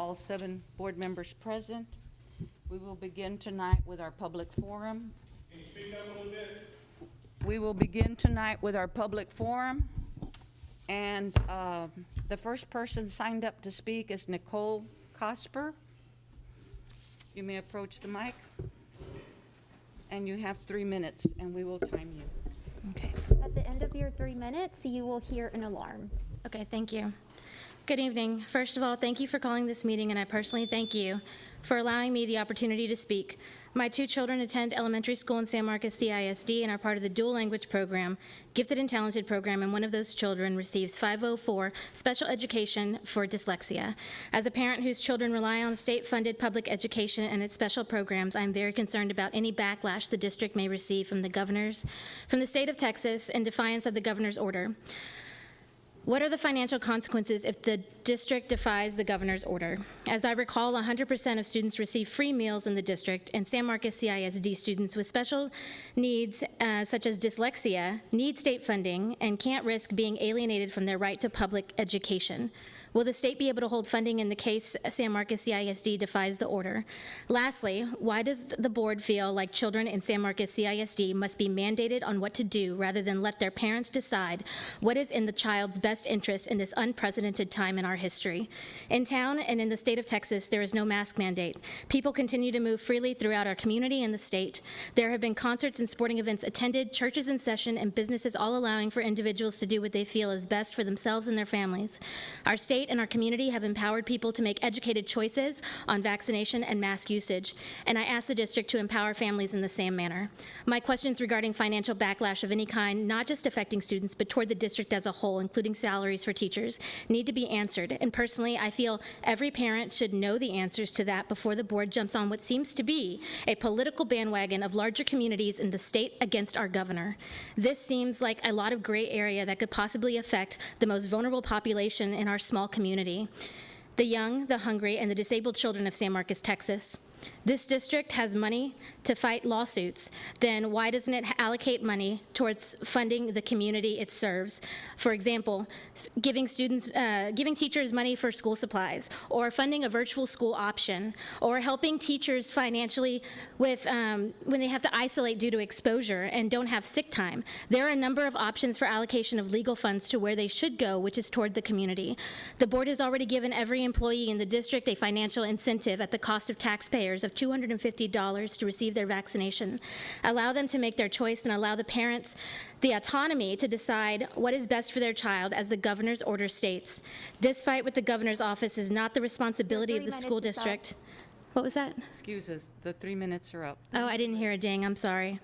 all 7 board members present. We will begin tonight with our public forum. Can you speak up a little bit? We will begin tonight with our public forum. And the first person signed up to speak is Nicole Cosper. You may approach the mic. And you have 3 minutes, and we will time you. Okay. At the end of your 3 minutes, you will hear an alarm. Okay, thank you. Good evening. First of all, thank you for calling this meeting, and I personally thank you for allowing me the opportunity to speak. My 2 children attend elementary school in San Marcos CISD and are part of the dual language program, Gifted and Talented program, and one of those children receives 504 special education for dyslexia. As a parent whose children rely on state-funded public education and its special programs, I'm very concerned about any backlash the district may receive from the state of Texas in defiance of the governor's order. What are the financial consequences if the district defies the governor's order? As I recall, 100% of students receive free meals in the district, and San Marcos CISD students with special needs, such as dyslexia, need state funding and can't risk being alienated from their right to public education. Will the state be able to hold funding in the case San Marcos CISD defies the order? Lastly, why does the board feel like children in San Marcos CISD must be mandated on what to do rather than let their parents decide what is in the child's best interest in this unprecedented time in our history? In town and in the state of Texas, there is no mask mandate. People continue to move freely throughout our community and the state. There have been concerts and sporting events attended, churches in session, and businesses all allowing for individuals to do what they feel is best for themselves and their families. Our state and our community have empowered people to make educated choices on vaccination and mask usage, and I ask the district to empower families in the same manner. My questions regarding financial backlash of any kind, not just affecting students, but toward the district as a whole, including salaries for teachers, need to be answered. And personally, I feel every parent should know the answers to that before the board jumps on what seems to be a political bandwagon of larger communities in the state against our governor. This seems like a lot of gray area that could possibly affect the most vulnerable population in our small community, the young, the hungry, and the disabled children of San Marcos, Texas. This district has money to fight lawsuits, then why doesn't it allocate money towards funding the community it serves? For example, giving teachers money for school supplies, or funding a virtual school option, or helping teachers financially with when they have to isolate due to exposure and don't have sick time. There are a number of options for allocation of legal funds to where they should go, which is toward the community. The board has already given every employee in the district a financial incentive at the cost of taxpayers of $250 to receive their vaccination. Allow them to make their choice and allow the parents the autonomy to decide what is best for their child, as the governor's order states. This fight with the governor's office is not the responsibility of the school district. What was that? Excuse us, the 3 minutes are up. Oh, I didn't hear a ding, I'm sorry.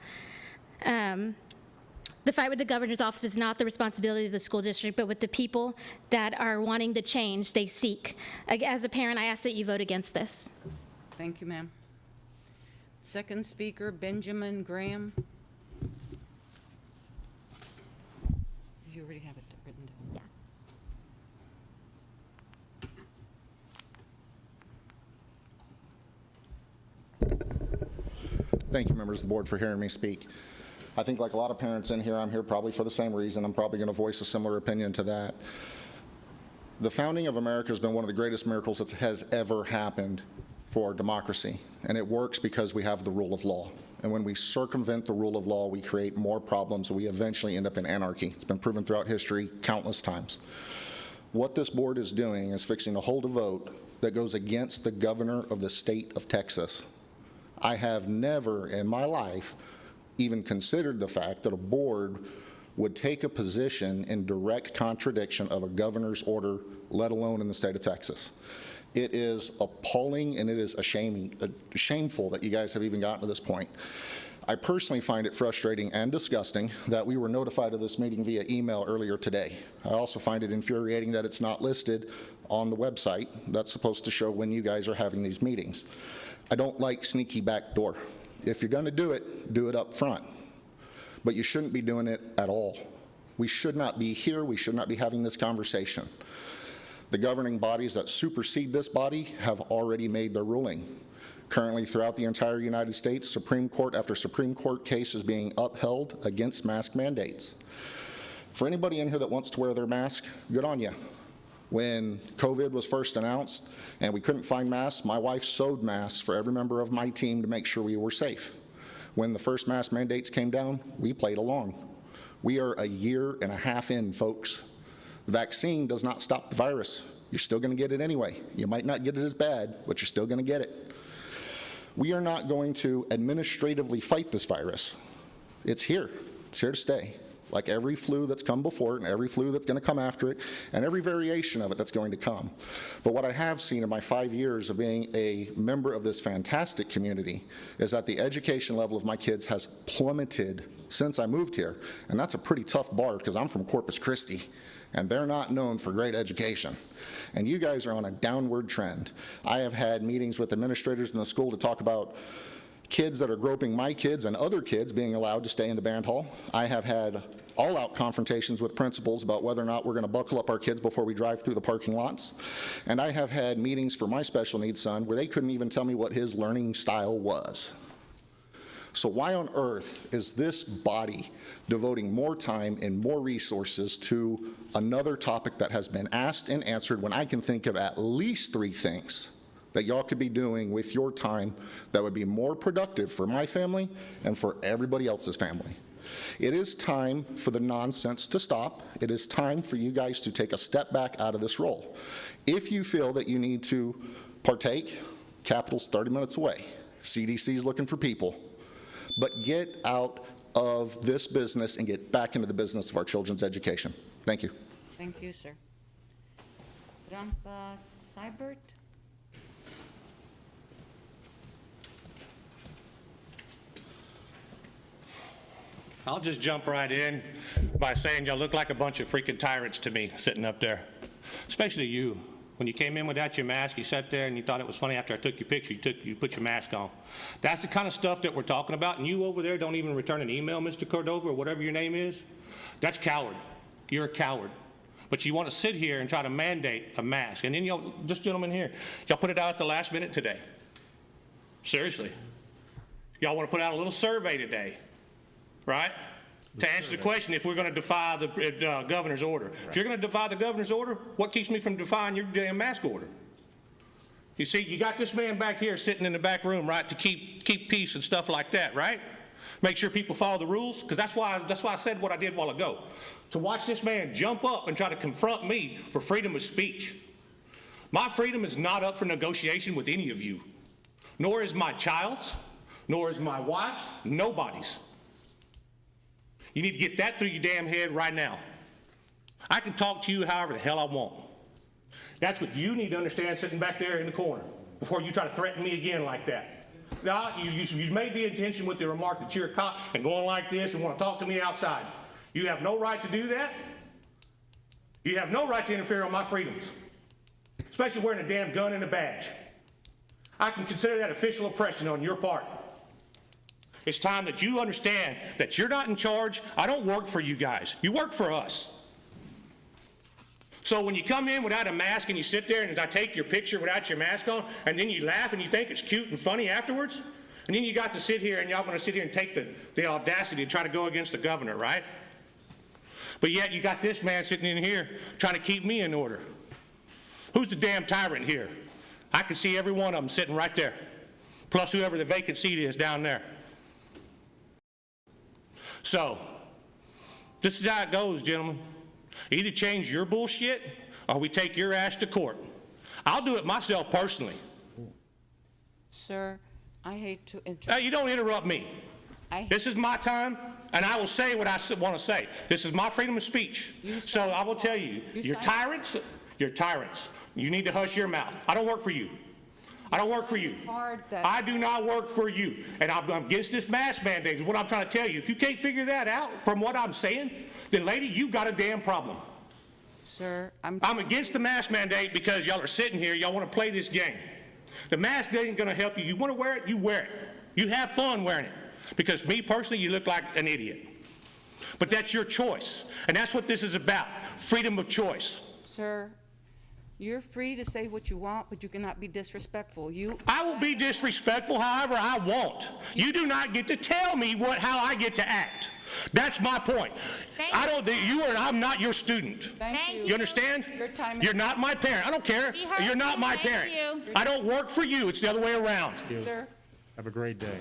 The fight with the governor's office is not the responsibility of the school district, but with the people that are wanting the change they seek. As a parent, I ask that you vote against this. Thank you, ma'am. Second speaker, Benjamin Graham. You already have it written down. Yeah. Thank you, members of the board, for hearing me speak. I think, like a lot of parents in here, I'm here probably for the same reason. I'm probably going to voice a similar opinion to that. The founding of America has been one of the greatest miracles that has ever happened for democracy, and it works because we have the rule of law. And when we circumvent the rule of law, we create more problems, and we eventually end up in anarchy. It's been proven throughout history countless times. What this board is doing is fixing to hold a vote that goes against the governor of the state of Texas. I have never in my life even considered the fact that a board would take a position in direct contradiction of a governor's order, let alone in the state of Texas. It is appalling, and it is shameful that you guys have even gotten to this point. I personally find it frustrating and disgusting that we were notified of this meeting via email earlier today. I also find it infuriating that it's not listed on the website that's supposed to show when you guys are having these meetings. I don't like sneaky backdoor. If you're going to do it up front. But you shouldn't be doing it at all. We should not be here. We should not be having this conversation. The governing bodies that supersede this body have already made their ruling. Currently, throughout the entire United States, Supreme Court after Supreme Court case is being upheld against mask mandates. For anybody in here that wants to wear their mask, good on you. When COVID was first announced and we couldn't find masks, my wife sewed masks for every member of my team to make sure we were safe. When the first mask mandates came down, we played along. We are a year and a half in, folks. The vaccine does not stop the virus. You're still going to get it anyway. You might not get it as bad, but you're still going to get it. We are not going to administratively fight this virus. It's here. It's here to stay. Like every flu that's come before it and every flu that's going to come after it and every variation of it that's going to come. But what I have seen in my 5 years of being a member of this fantastic community is that the education level of my kids has plummeted since I moved here. And that's a pretty tough bar because I'm from Corpus Christi and they're not known for great education. And you guys are on a downward trend. I have had meetings with administrators in the school to talk about kids that are groping my kids and other kids being allowed to stay in the band hall. I have had all-out confrontations with principals about whether or not we're going to buckle up our kids before we drive through the parking lots. And I have had meetings for my special needs son where they couldn't even tell me what his learning style was. So why on earth is this body devoting more time and more resources to another topic that has been asked and answered when I can think of at least 3 things that y'all could be doing with your time that would be more productive for my family and for everybody else's family? It is time for the nonsense to stop. It is time for you guys to take a step back out of this role. If you feel that you need to partake, Capitol's 30 minutes away. CDC is looking for people. But get out of this business and get back into the business of our children's education. Thank you. Thank you, sir. Grandpa Seibert? I'll just jump right in by saying y'all look like a bunch of freaking tyrants to me sitting up there, especially you. When you came in without your mask, you sat there and you thought it was funny after I took your picture, you put your mask on. That's the kind of stuff that we're talking about, and you over there don't even return an email, Mr. Cordova, or whatever your name is. That's coward. You're a coward. But you want to sit here and try to mandate a mask. And then y'all, this gentleman here, y'all put it out at the last minute today. Seriously. Y'all want to put out a little survey today, right? To answer the question if we're going to defy the governor's order. Right. If you're going to defy the governor's order, what keeps me from defying your damn mask order? You see, you got this man back here sitting in the back room, right, to keep peace and stuff like that, right? Make sure people follow the rules, because that's why I said what I did a while ago. To watch this man jump up and try to confront me for freedom of speech. My freedom is not up for negotiation with any of you, nor is my child's, nor is my wife's, nobody's. You need to get that through your damn head right now. I can talk to you however the hell I want. That's what you need to understand sitting back there in the corner before you try to threaten me again like that. Now, you made the intention with the remark that you're a cop and going like this and want to talk to me outside. You have no right to do that. You have no right to interfere on my freedoms, especially wearing a damn gun and a badge. I can consider that official oppression on your part. It's time that you understand that you're not in charge. I don't work for you guys. You work for us. So when you come in without a mask and you sit there and I take your picture without your mask on, and then you laugh and you think it's cute and funny afterwards, and then you got to sit here and y'all going to sit here and take the audacity to try to go against the governor, right? But yet you got this man sitting in here trying to keep me in order. Who's the damn tyrant here? I can see every one of them sitting right there, plus whoever the vacant seat is down there. So, this is how it goes, gentlemen. Either change your bullshit or we take your ass to court. I'll do it myself personally. Sir, I hate to interrupt. Now, you don't interrupt me. This is my time, and I will say what I want to say. This is my freedom of speech. So I will tell you, you're tyrants. You're tyrants. You need to hush your mouth. I don't work for you. I don't work for you. I do not work for you. And I'm against this mask mandate is what I'm trying to tell you. If you can't figure that out from what I'm saying, then lady, you got a damn problem. Sir, I'm against the mask mandate because y'all are sitting here, y'all want to play this game. The mask ain't going to help you. You want to wear it, you wear it. You have fun wearing it. Because me personally, you look like an idiot. But that's your choice. And that's what this is about, freedom of choice. Sir, you're free to say what you want, but you cannot be disrespectful. I will be disrespectful however I want. You do not get to tell me how I get to act. That's my point. I'm not your student. Thank you. You understand? Your time is You're not my parent. I don't care. We heard You're not you. my Thank parent. you. I don't work for you. It's the other way around. Sir. Have a great day.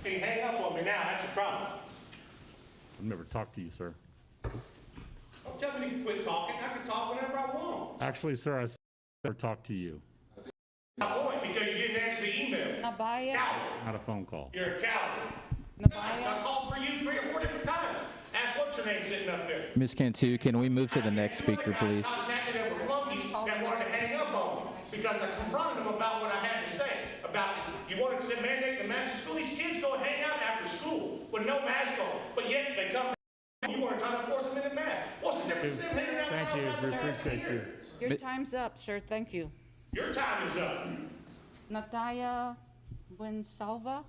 Can you hang up on me now? That's your problem. I've never talked to you, sir. Don't tell me to quit talking. I can talk whenever I want. Actually, sir, I never talked to you. My point, because you didn't answer the email. Nabaya. Coward. Not a phone call. You're a coward. I Nabaya. called for you 3 or 4 different times. Ask what's your name sitting up there. Ms. Cantu, can we move to the next speaker, please? Contacted them with flunkies that wanted to hang up on me because I confronted them about what I had to say about you wanted to mandate the mask in school. These kids go hang out after school with no mask on, but yet they come back. You want to try to force them in a mask. What's the difference? Them hanging outside Thank you. without the We mask appreciate you. here? Your time's up, sir. Thank you. Your time is up. Nataya Buensalva.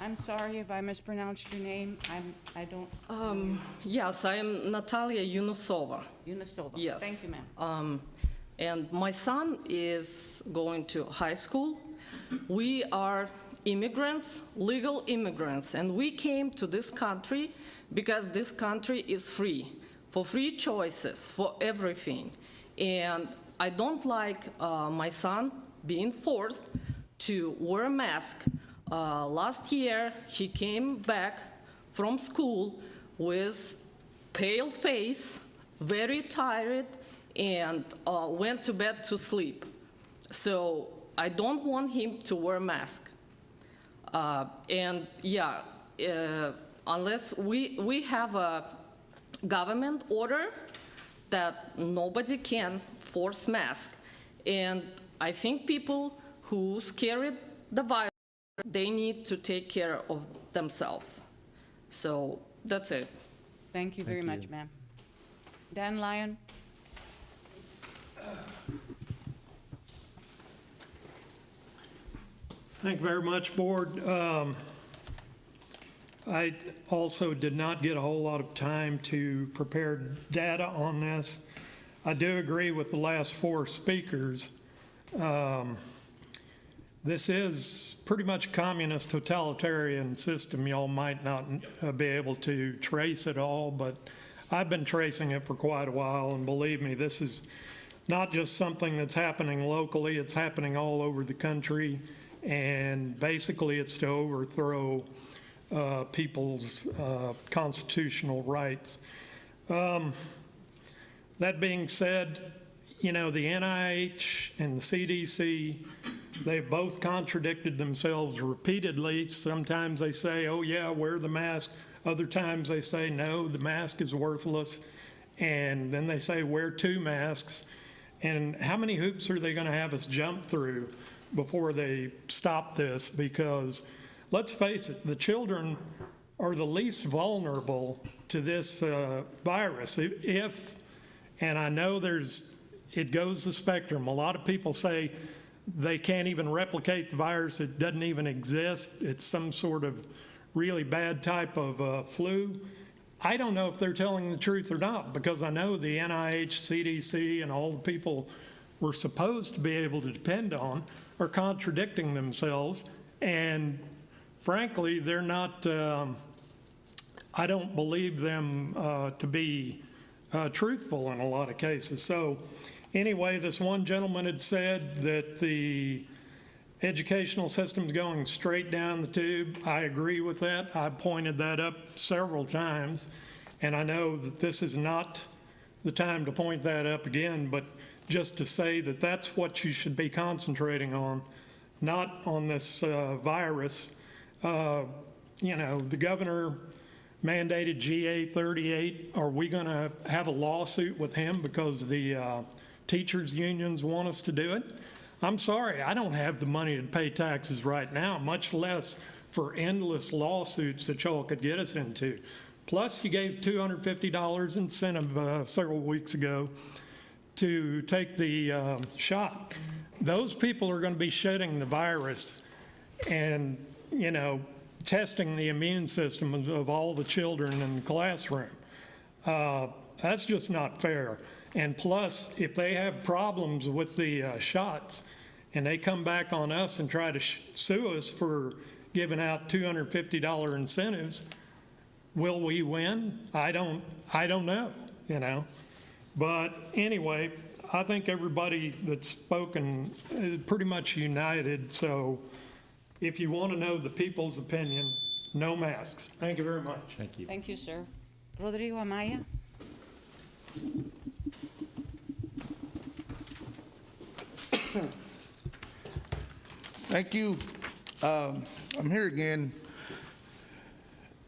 I'm sorry if I mispronounced your name. I don't. Yes, I am Natalia Yunusova. Unisova. Yes. Thank you, ma'am. And my son is going to high school. We are immigrants, legal immigrants, and we came to this country because this country is free, for free choices, for everything. And I don't like my son being forced to wear a mask. Last year, he came back from school with pale face, very tired, and went to bed to sleep. So I don't want him to wear a mask. And yeah, unless we have a government order that nobody can force mask. And I think people who scared the virus, they need to take care of themselves. So that's it. Thank you very much, ma'am. Dan Lyon. Thank you very much, Board. I also did not get a whole lot of time to prepare data on this. I do agree with the last 4 speakers. This is pretty much a communist totalitarian system. Y'all might not be able to trace it all, but I've been tracing it for quite a while, and believe me, this is not just something that's happening locally, it's happening all over the country, and basically it's to overthrow people's constitutional rights. That being said, you know, the NIH and the CDC, they've both contradicted themselves repeatedly. Sometimes they say, oh yeah, wear the mask. Other times they say, no, the mask is worthless. And then they say, wear 2 masks. And how many hoops are they going to have us jump through before they stop this? Because let's face it, the children are the least vulnerable to this virus. And I know it goes the spectrum. A lot of people say they can't even replicate the virus. It doesn't even exist. It's some sort of really bad type of flu. I don't know if they're telling the truth or not, because I know the NIH, CDC, and all the people we're supposed to be able to depend on are contradicting themselves. And frankly, they're not, I don't believe them to be truthful in a lot of cases. So anyway, this one gentleman had said that the educational system's going straight down the tube. I agree with that. I pointed that up several times, and I know that this is not the time to point that up again, but just to say that that's what you should be concentrating on, not on this virus. You know, the governor mandated GA 38. Are we going to have a lawsuit with him because the teachers unions want us to do it? I'm sorry, I don't have the money to pay taxes right now, much less for endless lawsuits that y'all could get us into. Plus, you gave $250 incentive several weeks ago to take the shot. Those people are going to be shedding the virus and, you know, testing the immune system of all the children in the classroom. That's just not fair. And plus, if they have problems with the shots and they come back on us and try to sue us for giving out $250 incentives, will we win? I don't know, you know. But anyway, I think everybody that's spoken is pretty much united. So if you want to know the people's opinion, no masks. Thank you very much. Thank you. Thank you, sir. Rodrigo Amaya? Thank you. I'm here again.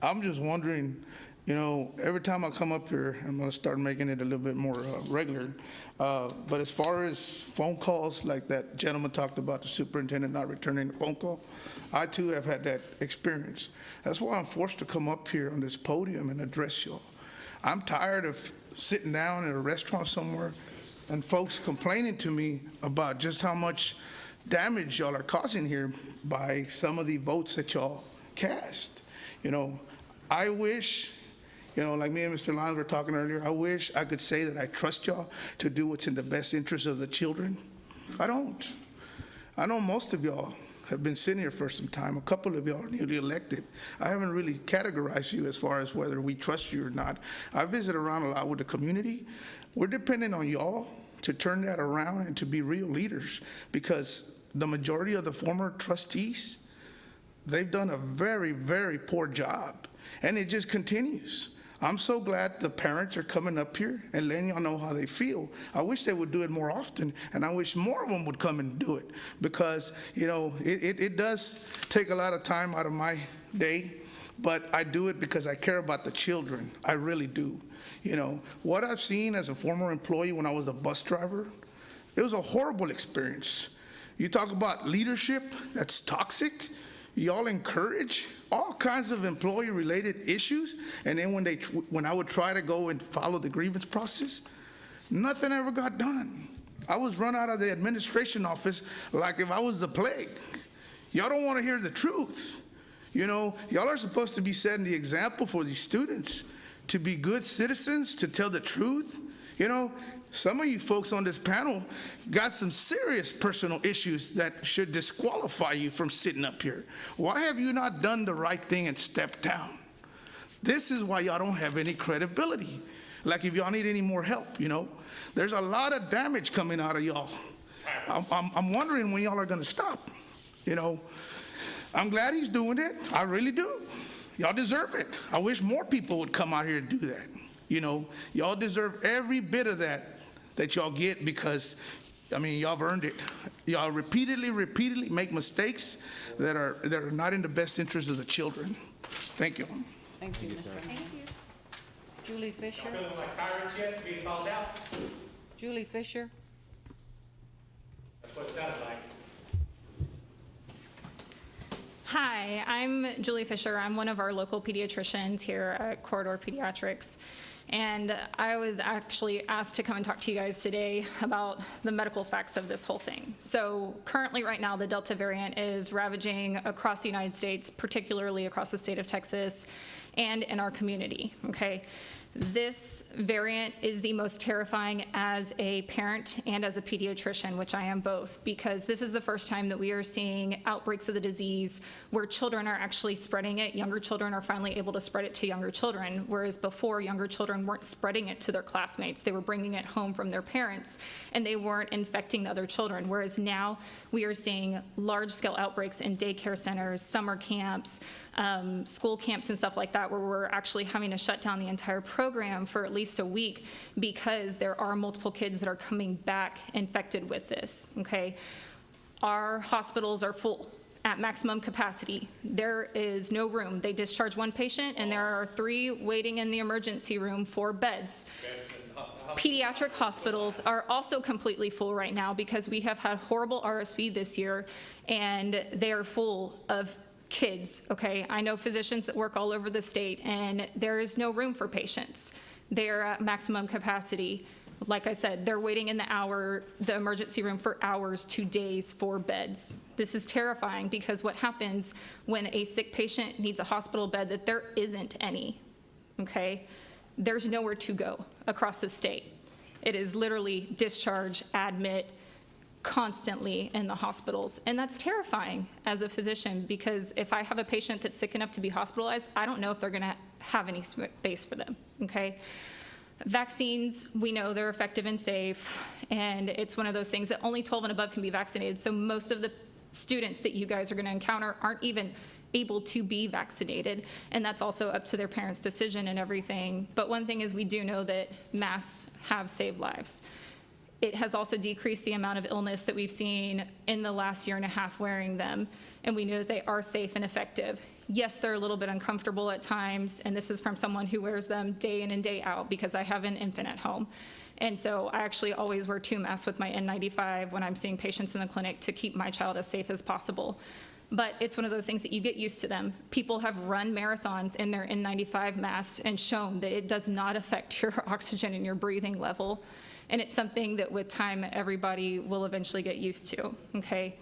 I'm just wondering, you know, every time I come up here, I'm going to start making it a little bit more regular. But as far as phone calls, like that gentleman talked about, the superintendent not returning the phone call, I too have had that experience. That's why I'm forced to come up here on this podium and address y'all. I'm tired of sitting down in a restaurant somewhere and folks complaining to me about just how much damage y'all are causing here by some of the votes that y'all cast. You know, I wish, you know, like me and Mr. Lyons were talking earlier, I wish I could say that I trust y'all to do what's in the best interest of the children. I don't. I know most of y'all have been sitting here for some time. A couple of y'all are newly elected. I haven't really categorized you as far as whether we trust you or not. I visit around a lot with the community. We're depending on y'all to turn that around and to be real leaders, because the majority of the former trustees, they've done a very, very poor job, and it just continues. I'm so glad the parents are coming up here and letting y'all know how they feel. I wish they would do it more often, and I wish more of them would come and do it, because, you know, it does take a lot of time out of my day, but I do it because I care about the children. I really do. You know, what I've seen as a former employee when I was a bus driver, it was a horrible experience. You talk about leadership that's toxic. Y'all encourage all kinds of employee-related issues, and then when I would try to go and follow the grievance process, nothing ever got done. I was run out of the administration office like if I was the plague. Y'all don't want to hear the truth. You know, y'all are supposed to be setting the example for these students to be good citizens, to tell the truth. You know, some of you folks on this panel got some serious personal issues that should disqualify you from sitting up here. Why have you not done the right thing and stepped down? This is why y'all don't have any credibility. Like if y'all need any more help, you know, there's a lot of damage coming out of y'all. I'm wondering when y'all are gonna stop, you know. I'm glad he's doing it, I really do. Y'all deserve it. I wish more people would come out here and do that. You know, y'all deserve every bit of that y'all get, because, I mean, y'all have earned it. Y'all repeatedly make mistakes that are not in the best interest of the children. Thank you. Thank you, Mr. Thank you. Julie Fisher? Feeling like tyrants yet, being called out? Julie Fisher? That's what it sounded like. Hi, I'm Julie Fisher. I'm one of our local pediatricians here at Corridor Pediatrics. And I was actually asked to come and talk to you guys today about the medical facts of this whole thing. So currently right now, the Delta variant is ravaging across the United States, particularly across the state of Texas and in our community, okay? This variant is the most terrifying as a parent and as a pediatrician, which I am both, because this is the first time that we are seeing outbreaks of the disease where children are actually spreading it. Younger children are finally able to spread it to younger children, whereas before, younger children weren't spreading it to their classmates. They were bringing it home from their parents, and they weren't infecting the other children, whereas now we are seeing large-scale outbreaks in daycare centers, summer camps, school camps and stuff like that, where we're actually having to shut down the entire program for at least a week because there are multiple kids that are coming back infected with this, okay? Our hospitals are full at maximum capacity. There is no room. They discharge one patient and there are 3 waiting in the emergency room for beds. Pediatric hospitals are also completely full right now because we have had horrible RSV this year and they are full of kids, okay? I know physicians that work all over the state and there is no room for patients. They're at maximum capacity. Like I said, they're waiting in the emergency room for hours to days for beds. This is terrifying because what happens when a sick patient needs a hospital bed that there isn't any, okay? There's nowhere to go across the state. It is literally discharge, admit, constantly in the hospitals. And that's terrifying as a physician, because if I have a patient that's sick enough to be hospitalized, I don't know if they're gonna have any space for them, okay? Vaccines, we know they're effective and safe, and it's one of those things that only 12 and above can be vaccinated. So most of the students that you guys are gonna encounter aren't even able to be vaccinated, and that's also up to their parents' decision and everything. But one thing is, we do know that masks have saved lives. It has also decreased the amount of illness that we've seen in the last year and a half wearing them, and we know that they are safe and effective. Yes, they're a little bit uncomfortable at times, and this is from someone who wears them day in and day out, because I have an infant at home. And so I actually always wear 2 masks with my N95 when I'm seeing patients in the clinic to keep my child as safe as possible. But it's one of those things that you get used to them. People have run marathons in their N95 masks and shown that it does not affect your oxygen and your breathing level. And it's something that with time, everybody will eventually get used to, okay?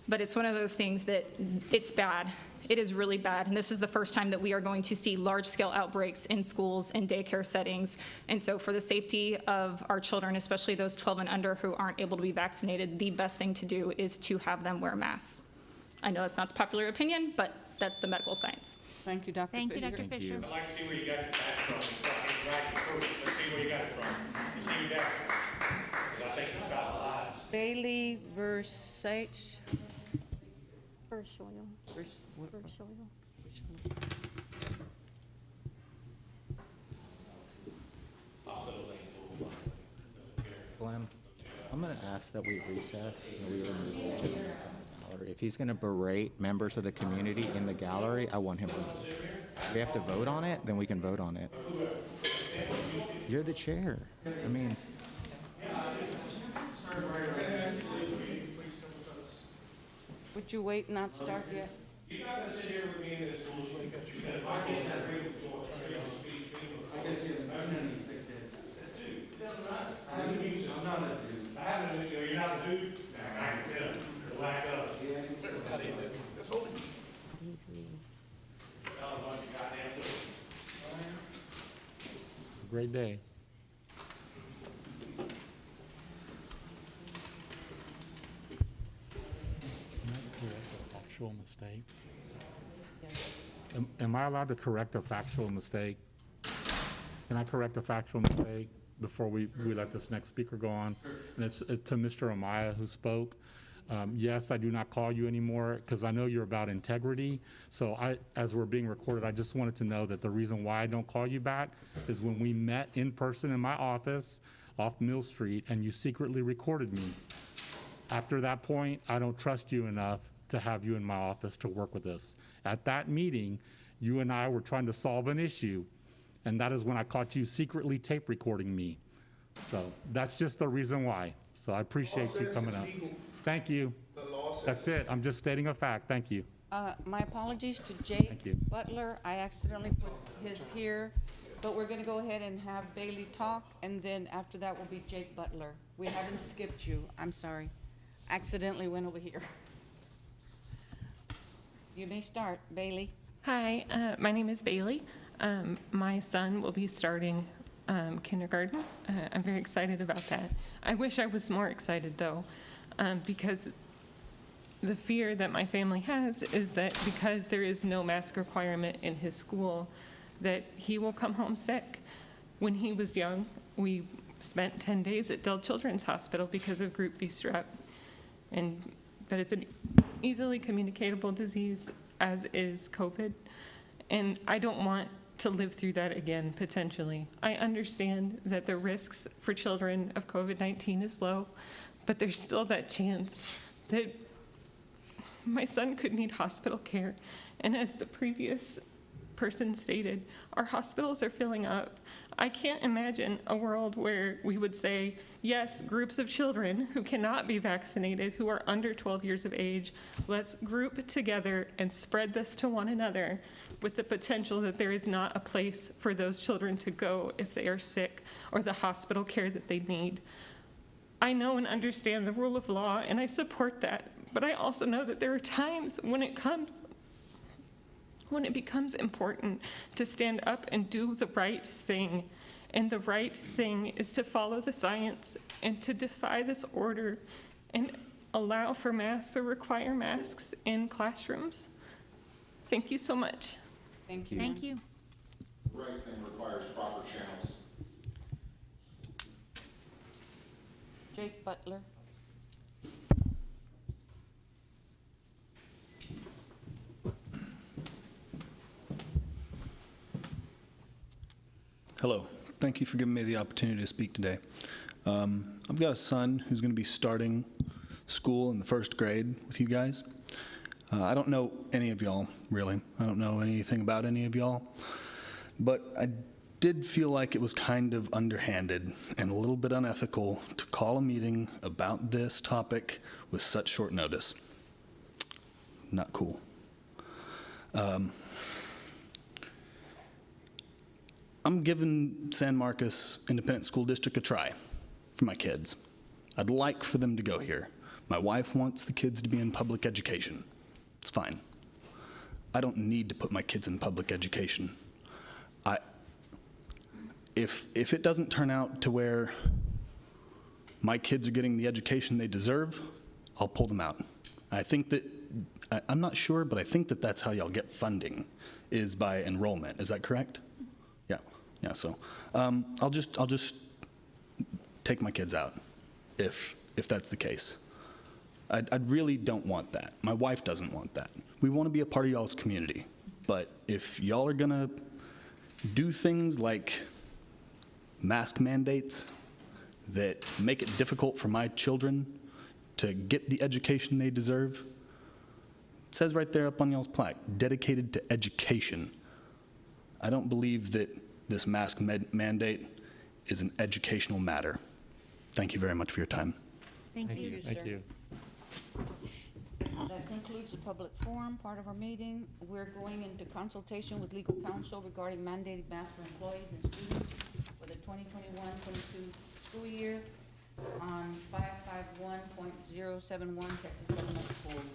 But it's one of those things that it's bad. It is really bad. And this is the first time that we are going to see large-scale outbreaks in schools and daycare settings. And so for the safety of our children, especially those 12 and under who aren't able to be vaccinated, the best thing to do is to have them wear masks. I know that's not the popular opinion, but that's the medical science. Thank you, Dr. Thank you, Fisher. Dr. Fisher. I'd like to see where you got your facts from. Before I hit right your proof. Let's see where you got it from. You see your data. 'Cause I think it's got lies. Bailey versus Verschoil. what? Verschoil. Glenn, I'm going to ask that we recess and we remove the gentleman from the gallery. If he's going to berate members of the community in the gallery, I want him removed. If we have to vote on it, then we can vote on it. You're the chair. I mean, Would you wait and not start yet? You gotta sit here with me in this bullshit. Because if I can't have freedom of choice, freedom of speech, freedom of. I guess you have too many sick kids. Dude, it doesn't matter. I'm not a dude. I haven't, you're not a dude? Nah, I can tell. You're lack of. Yes. Tell a bunch of goddamn dudes. Great day. Can I correct a factual mistake? Am I allowed to correct a factual mistake? Can I correct a factual mistake before we let this next speaker go on? And it's to Mr. Amaya who spoke. Yes, I do not call you anymore because I know you're about integrity. So as we're being recorded, I just wanted to know that the reason why I don't call you back is when we met in person in my office off Mill Street and you secretly recorded me. After that point, I don't trust you enough to have you in my office to work with us. At that meeting, you and I were trying to solve an issue, and that is when I caught you secretly tape recording me. So that's just the reason why. So I appreciate you coming up. Thank you. That's it. I'm just stating a fact. Thank you. My apologies to Jake Thank you. Butler. I accidentally put his here, but we're going to go ahead and have Bailey talk, and then after that will be Jake Butler. We haven't skipped you. I'm sorry. Accidentally went over here. You may start, Bailey. Hi, my name is Bailey. My son will be starting kindergarten. I'm very excited about that. I wish I was more excited, though, because the fear that my family has is that because there is no mask requirement in his school, that he will come home sick. When he was young, we spent 10 days at Dell Children's Hospital because of Group B strep, but it's an easily communicable disease, as is COVID, and I don't want to live through that again, potentially. I understand that the risks for children of COVID-19 is low, but there's still that chance that my son could need hospital care. And as the previous person stated, our hospitals are filling up. I can't imagine a world where we would say, yes, groups of children who cannot be vaccinated, who are under 12 years of age, let's group together and spread this to one another, with the potential that there is not a place for those children to go if they are sick or the hospital care that they need. I know and understand the rule of law, and I support that, but I also know that there are times when it becomes important to stand up and do the right thing. And the right thing is to follow the science and to defy this order. And allow for masks or require masks in classrooms. Thank you so much. Thank you. Thank you. The right thing requires proper channels. Jake Butler. Hello. Thank you for giving me the opportunity to speak today. I've got a son who's going to be starting school in the first grade with you guys. I don't know any of y'all, really. I don't know anything about any of y'all. But I did feel like it was kind of underhanded and a little bit unethical to call a meeting about this topic with such short notice. Not cool. I'm giving San Marcos Independent School District a try for my kids. I'd like for them to go here. My wife wants the kids to be in public education. It's fine. I don't need to put my kids in public education. If it doesn't turn out to where my kids are getting the education they deserve, I'll pull them out. I think that, I'm not sure, but I think that that's how y'all get funding, is by enrollment. Is that correct? Yeah, so I'll just take my kids out if that's the case. I really don't want that. My wife doesn't want that. We want to be a part of y'all's community, but if y'all are gonna do things like mask mandates that make it difficult for my children to get the education they deserve, it says right there up on y'all's plaque, dedicated to education. I don't believe that this mask mandate is an educational matter. Thank you very much for your time. Thank you. Thank you. That concludes the public forum part of our meeting. We're going into consultation with legal counsel regarding mandated masks for employees and students for the 2021-22 school year on 551.071 Texas Government Code.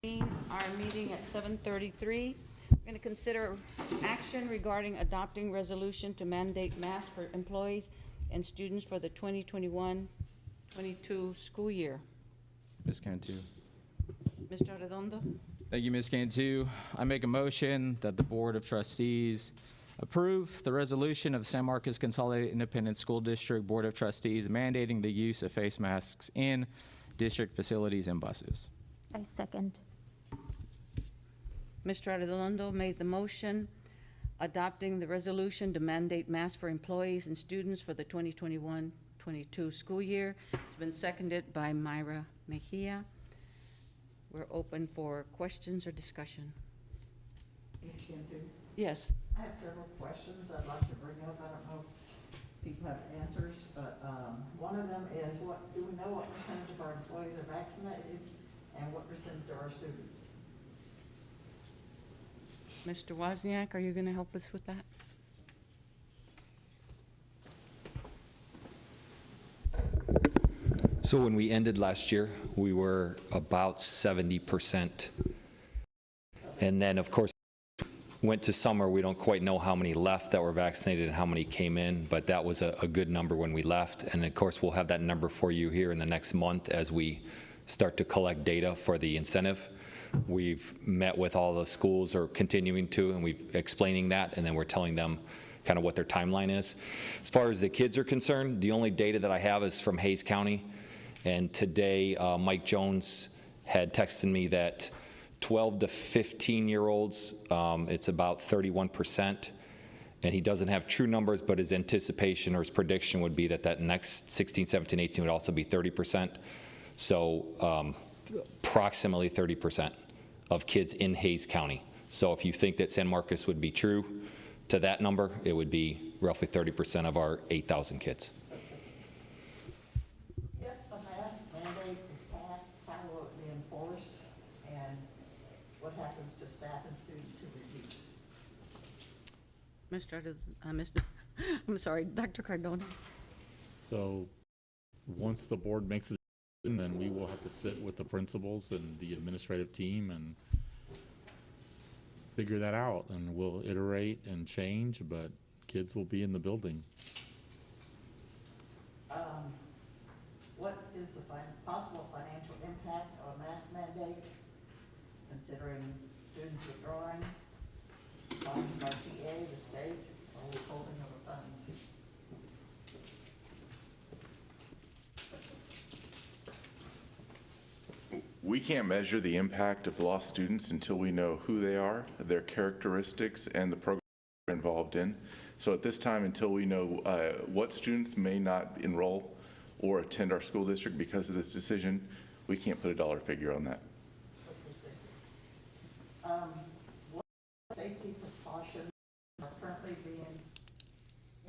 Our meeting at 7:33. We're going to consider action regarding adopting resolution to mandate masks for employees and students for the 2021-22 school year. Ms. Cantu. Mr. Arredondo? Thank you, Ms. Cantu. I make a motion that the Board of Trustees approve the resolution of the San Marcos Consolidated Independent School District Board of Trustees mandating the use of face masks in district facilities and buses. I second. Mr. Arredondo made the motion adopting the resolution to mandate masks for employees and students for the 2021-22 school year. It's been seconded by Myra Mejia. We're open for questions or discussion. Yes. I have several questions I'd like to bring up. I don't know if people have answers, but one of them is, do we know what percentage of our employees are vaccinated and what percentage are our students? Mr. Wozniak, are you going to help us with that? So when we ended last year, we were about 70%. And then, of course, went to summer. We don't quite know how many left that were vaccinated and how many came in, but that was a good number when we left. And of course, we'll have that number for you here in the next month as we start to collect data for the incentive. We've met with all the schools, or continuing to, and we're explaining that, and then we're telling them kind of what their timeline is. As far as the kids are concerned, the only data that I have is from Hays County. And today, Mike Jones had texted me that 12 to 15-year-olds, it's about 31%. And he doesn't have true numbers, but his anticipation or his prediction would be that next 16, 17, 18 would also be 30%. So approximately 30% of kids in Hays County. So if you think that San Marcos would be true to that number, it would be roughly 30% of our 8,000 kids. If a mask mandate is passed, how will it be enforced? And what happens to staff and students who refuse? I'm sorry, Dr. Cardona. So once the board makes a decision, then we will have to sit with the principals and the administrative team and figure that out, and we'll iterate and change, but kids will be in the building. What is the possible financial impact of a mask mandate, considering students withdrawing, funds by TA, the state, or withholding of the funds? We can't measure the impact of lost students until we know who they are, their characteristics, and the program they're involved in. So at this time, until we know what students may not enroll or attend our school district because of this decision, we can't put a dollar figure on that. What safety precautions are currently being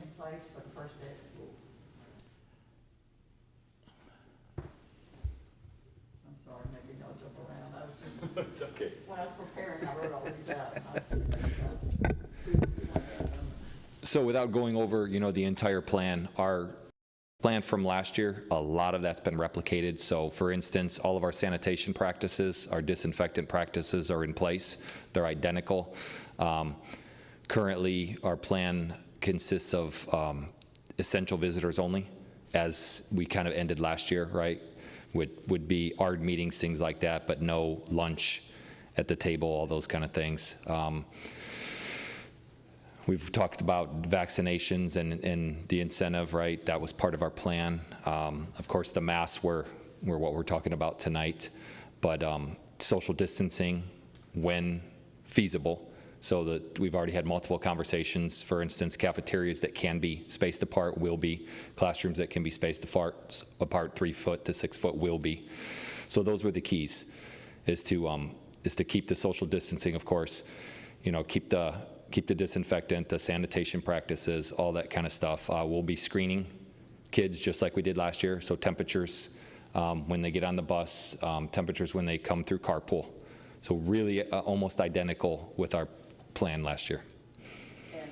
in place for the first day of school? I'm sorry, maybe I'll jump around. It's okay. When I was preparing, I wrote all these out. So without going over, the entire plan, our plan from last year, a lot of that's been replicated. So for instance, all of our sanitation practices, our disinfectant practices are in place. They're identical. Currently, our plan consists of essential visitors only, as we kind of ended last year, right? Would be ARD meetings, things like that, but no lunch at the table, all those kind of things. We've talked about vaccinations and the incentive, right? That was part of our plan. Of course, the masks were what we're talking about tonight, but social distancing when feasible. So that we've already had multiple conversations. For instance, cafeterias that can be spaced apart will be. Classrooms that can be spaced apart 3 foot to 6 foot will be. So those were the keys, is to keep the social distancing, of course, keep the disinfectant, the sanitation practices, all that kind of stuff. We'll be screening kids just like we did last year. So temperatures when they get on the bus, temperatures when they come through carpool. So really almost identical with our plan last year. And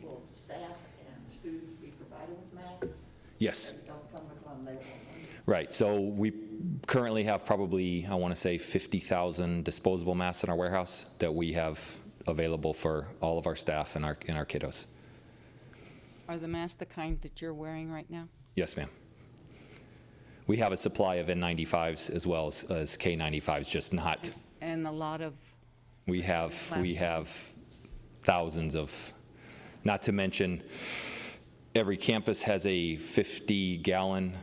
will staff and students be provided with masks? Yes. They don't come with one label. Right, so we currently have probably, I want to say 50,000 disposable masks in our warehouse that we have available for all of our staff and our kiddos. Are the masks the kind that you're wearing right now? Yes, ma'am. We have a supply of N95s as well as K95s, just not. And a lot of, We have thousands of, not to mention, every campus has a 50-gallon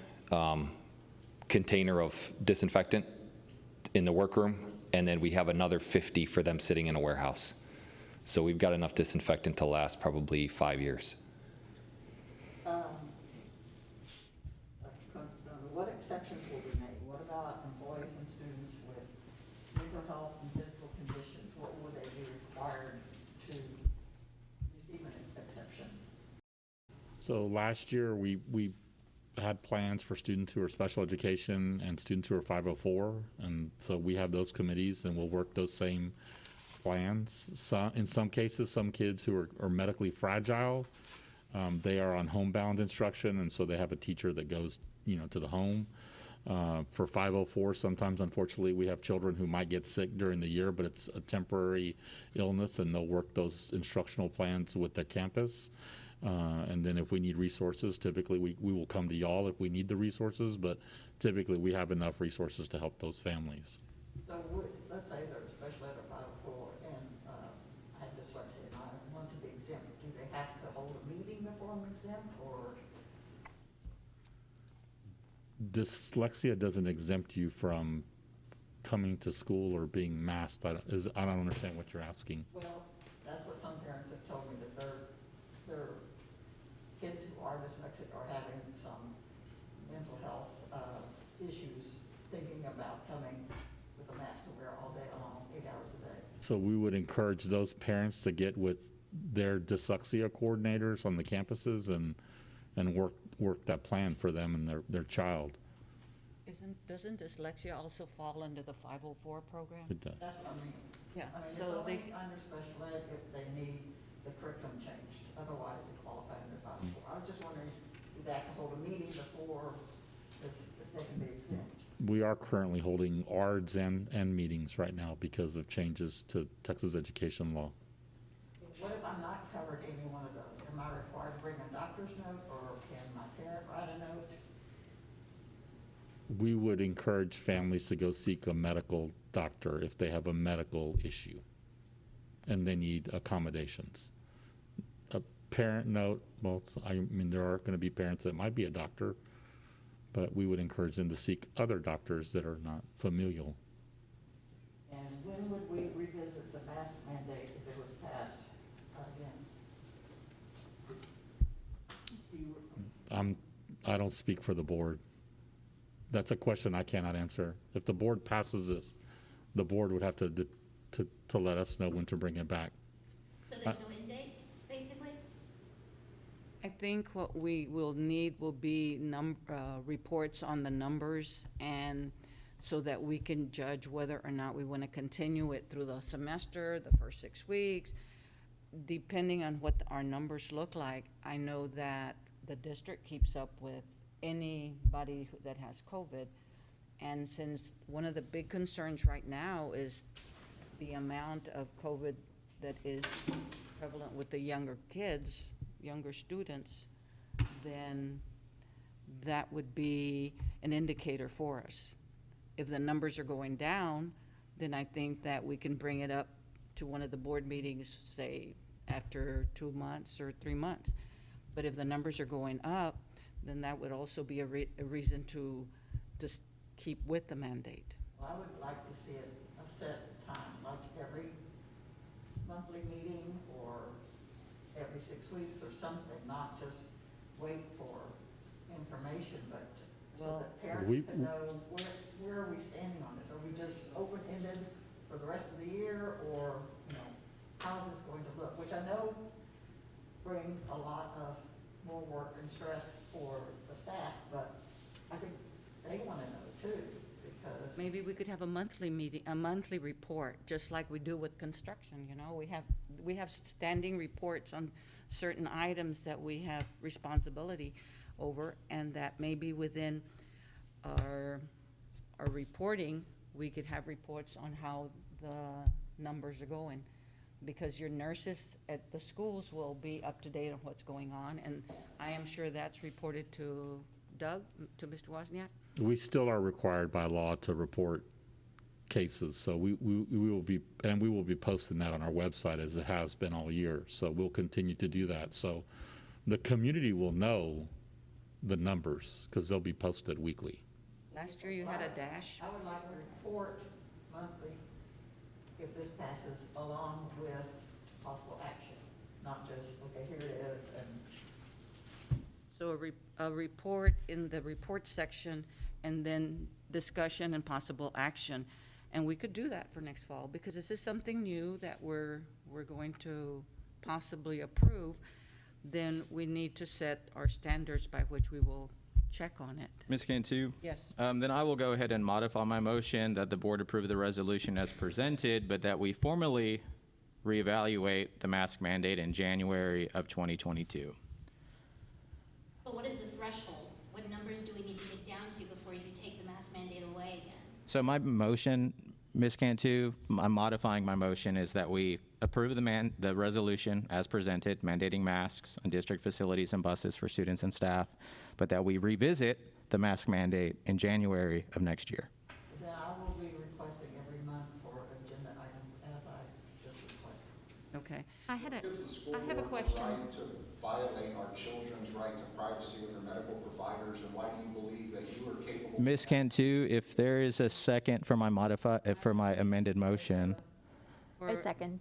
container of disinfectant in the workroom, and then we have another 50 for them sitting in a warehouse. So we've got enough disinfectant to last probably 5 years. What exceptions will be made? What about employees and students with mental health and physical conditions? What would they be required to receive an exception? So last year, we had plans for students who are special education and students who are 504, and so we have those committees, and we'll work those same plans. In some cases, some kids who are medically fragile, they are on homebound instruction, and so they have a teacher that goes, to the home. For 504, sometimes, unfortunately, we have children who might get sick during the year, but it's a temporary illness, and they'll work those instructional plans with the campus. And then if we need resources, typically we will come to y'all if we need the resources, but typically we have enough resources to help those families. So let's say they're a special ed or 504 and have dyslexia and I want to be exempt. Do they have to hold a meeting before I'm exempt, or? Dyslexia doesn't exempt you from coming to school or being masked. I don't understand what you're asking. Well, that's what some parents have told me, that their kids who are dyslexic are having some mental health issues, thinking about coming with a mask to wear all day long, 8 hours a day. So we would encourage those parents to get with their dyslexia coordinators on the campuses and work that plan for them and their child. Doesn't dyslexia also fall under the 504 program? It does. That's what I mean. Yeah, I mean, it's so only under special ed if they need the curriculum changed. Otherwise, they qualify under 504. I was just wondering, do they have to hold a meeting before this, if they can be exempt? We are currently holding ARDs and meetings right now because of changes to Texas education law. What if I'm not covered any one of those? Am I required to bring a doctor's note, or can my parent write a note? We would encourage families to go seek a medical doctor if they have a medical issue and they need accommodations. A parent note, well, I mean, there are going to be parents that might be a doctor, but we would encourage them to seek other doctors that are not familial. And when would we revisit the mask mandate if it was passed again? I don't speak for the board. That's a question I cannot answer. If the board passes this, the board would have to let us know when to bring it back. So there's no end date, basically? I think what we will need will be reports on the numbers, and so that we can judge whether or not we want to continue it through the semester, the first 6 weeks, depending on what our numbers look like. I know that the district keeps up with anybody that has COVID, and since one of the big concerns right now is the amount of COVID that is prevalent with the younger kids, younger students, then that would be an indicator for us. If the numbers are going down, then I think that we can bring it up to one of the board meetings, say, after 2 months or 3 months. But if the numbers are going up, then that would also be a reason to just keep with the mandate. Well, I would like to see it a set time, like every monthly meeting or every 6 weeks or something, not just wait for information, but so that parents can know where are we standing on this? Are we just open-ended for the rest of the year, or, how is this going to look? Which I know brings a lot of more work and stress for the staff, but I think they want to know too, because Maybe we could have a monthly meeting, a monthly report, just like we do with construction, We have standing reports on certain items that we have responsibility over, and that maybe within are reporting, we could have reports on how the numbers are going. Because your nurses at the schools will be up to date on what's going on, and I am sure that's reported to Doug, to Mr. Wozniak. We still are required by law to report cases, so we will be, and we will be posting that on our website as it has been all year, so we'll continue to do that. So the community will know the numbers, because they'll be posted weekly. Last year you had a dash. I would like a report monthly if this passes, along with possible action, not just, okay, here it is, and So a report in the report section, and then discussion and possible action. And we could do that for next fall, because this is something new that we're going to possibly approve. Then we need to set our standards by which we will check on it. Ms. Cantu? Yes. Then I will go ahead and modify my motion that the board approve the resolution as presented, but that we formally reevaluate the mask mandate in January of 2022. But what is the threshold? What numbers do we need to get down to before you take the mask mandate away again? So my motion, Ms. Cantu, I'm modifying my motion, is that we approve the resolution as presented, mandating masks on district facilities and buses for students and staff, but that we revisit the mask mandate in January of next year. then I will be requesting every month for agenda item as I just requested. Okay. I have a Gives the school question. board the right to violate our children's right to privacy with their medical providers, and why do you believe that you are capable? Ms. Cantu, if there is a second for my amended motion, A second.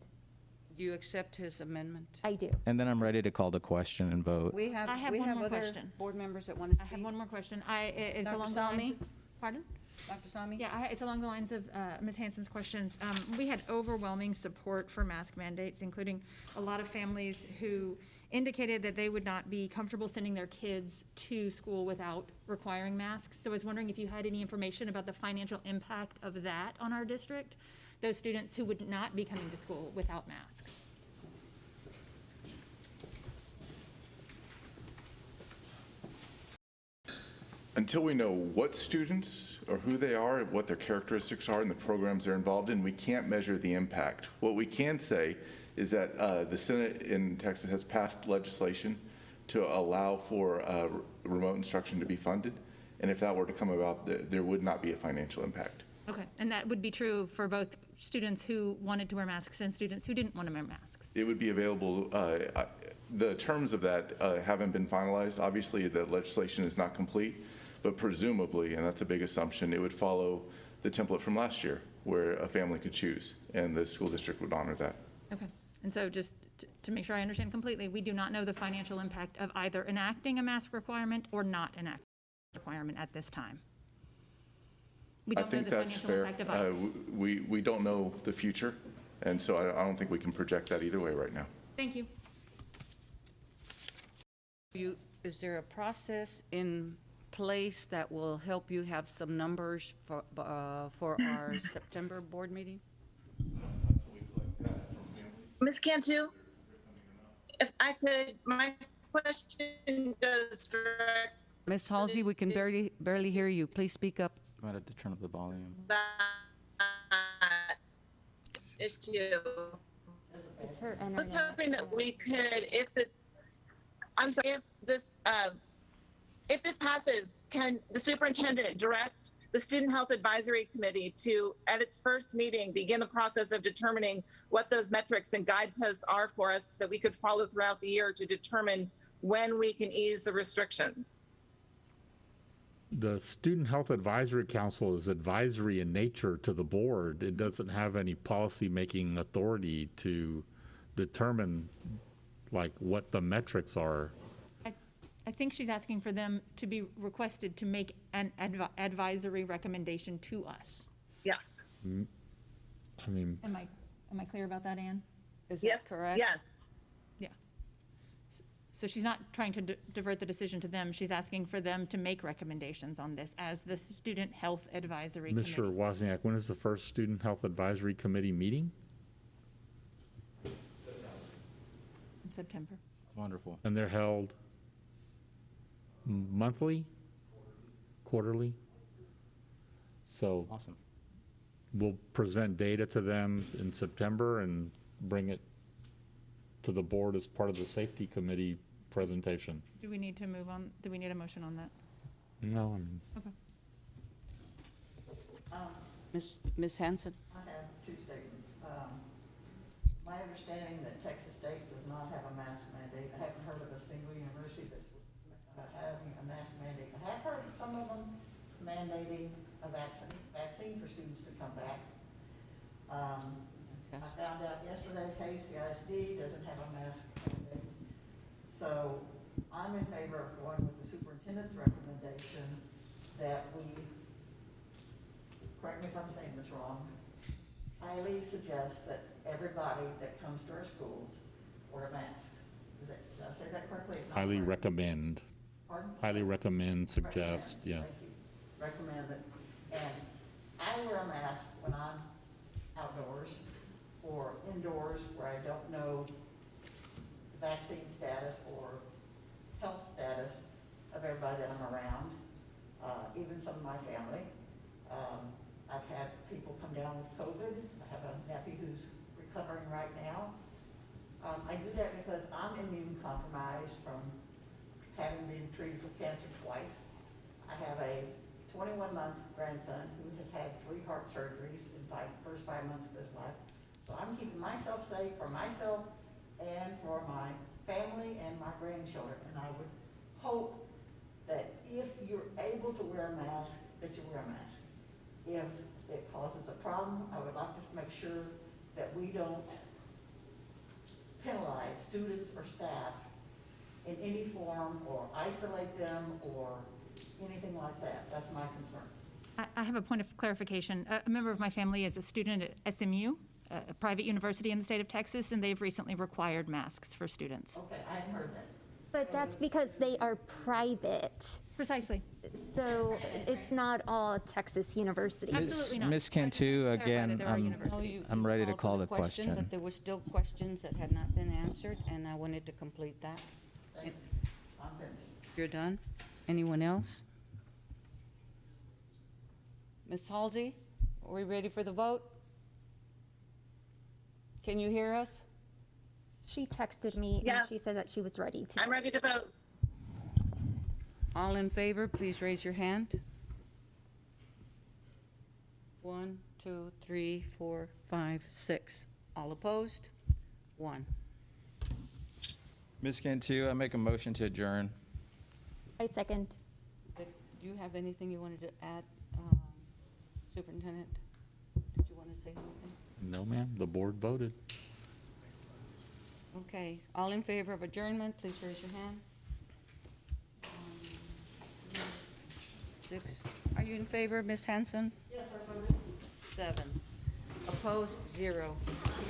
You accept his amendment? I do. and then I'm ready to call the question and vote. We have, I have we one have more other question. board members that want to I speak. have one more question. It's Dr. along the lines Salmi? of, pardon? Dr. Sami? Yeah, it's along the lines of Ms. Hanson's questions. We had overwhelming support for mask mandates, including a lot of families who indicated that they would not be comfortable sending their kids to school without requiring masks. So I was wondering if you had any information about the financial impact of that on our district, those students who would not be coming to school without masks. Until we know what students or who they are, what their characteristics are, and the programs they're involved in, we can't measure the impact. What we can say is that the Senate in Texas has passed legislation to allow for remote instruction to be funded, and if that were to come about, there would not be a financial impact. Okay, and that would be true for both students who wanted to wear masks and students who didn't want to wear masks? It would be available, the terms of that haven't been finalized. Obviously, the legislation is not complete, but presumably, and that's a big assumption, it would follow the template from last year, where a family could choose, and the school district would honor that. Okay, and so just to make sure I understand completely, we do not know the financial impact of either enacting a mask requirement or not enacting a requirement at this time. We I don't know think the that's financial fair. impact of either. We don't know the future, and so I don't think we can project that either way right now. Thank you. Is there a process in place that will help you have some numbers for our September board meeting? Ms. Cantu, if I could, my question goes direct Ms. Halsey, we can barely hear you. Please speak up. I might have to turn up the volume. that issue. It's her I was internet. hoping that we could, if this passes, can the superintendent direct the Student Health Advisory Committee to, at its first meeting, begin the process of determining what those metrics and guideposts are for us that we could follow throughout the year to determine when we can ease the restrictions? The Student Health Advisory Council is advisory in nature to the board. It doesn't have any policy-making authority to determine like what the metrics are. I think she's asking for them to be requested to make an advisory recommendation to us. Yes. I mean, Am I clear about that, Ann? Is that Yes, correct? yes. Yeah. So she's not trying to divert the decision to them. She's asking for them to make recommendations on this as the Student Health Advisory Committee. Mr. Wozniak, when is the first Student Health Advisory Committee meeting? In September. Wonderful. And they're held monthly? Quarterly? So Awesome. we'll present data to them in September and bring it to the board as part of the safety committee presentation. Do we need to move on? Do we need a motion on that? No, I mean, Okay. Ms. Hanson? I have two statements. My understanding that Texas State does not have a mask mandate. I haven't heard of a single university that's having a mask mandate. I have heard of some of them mandating a vaccine for students to come back. I found out yesterday CISD doesn't have a mask mandate. So I'm in favor of going with the superintendent's recommendation that we, correct me if I'm saying this wrong, highly suggest that everybody that comes to our schools wear a mask. Did I say that correctly? If not, highly correct. recommend. Pardon? Highly recommend, suggest, yes. Thank you. Recommend it. And I wear a mask when I'm outdoors or indoors where I don't know the vaccine status or health status of everybody that I'm around, even some of my family. I've had people come down with COVID. I have a nephew who's recovering right now. I do that because I'm immune compromised from having been treated for cancer twice. I have a 21-month grandson who has had 3 heart surgeries in the first 5 months of his life. So I'm keeping myself safe for myself and for my family and my grandchildren. And I would hope that if you're able to wear a mask, that you wear a mask. If it causes a problem, I would like to make sure that we don't penalize students or staff in any form or isolate them or anything like that. That's my concern. I have a point of clarification. A member of my family is a student at SMU, a private university in the state of Texas, and they've recently required masks for students. Okay, I hadn't heard that. But that's because they are private. Precisely. So it's not all Texas universities. Absolutely not. Ms. Cantu, Clarify that again, there are universities. I'm ready to called call for the question. But there were still questions that had not been answered, and I wanted to complete that. I'm finished. You're done? Anyone else? Ms. Halsey, are we ready for the vote? Can you hear us? She texted me and Yes. she said that she was ready to. I'm ready to vote. All in favor, please raise your hand. 1, 2, 3, 4, 5, 6. All opposed? 1. Ms. Cantu, I make a motion to adjourn. I second. Do you have anything you wanted to add, Superintendent? Did you want to say anything? No, ma'am, the board voted. Okay, all in favor of adjournment, please raise your hand. 6. Are you in favor, Ms. Hanson? Yes, I voted. 7. Opposed, 0.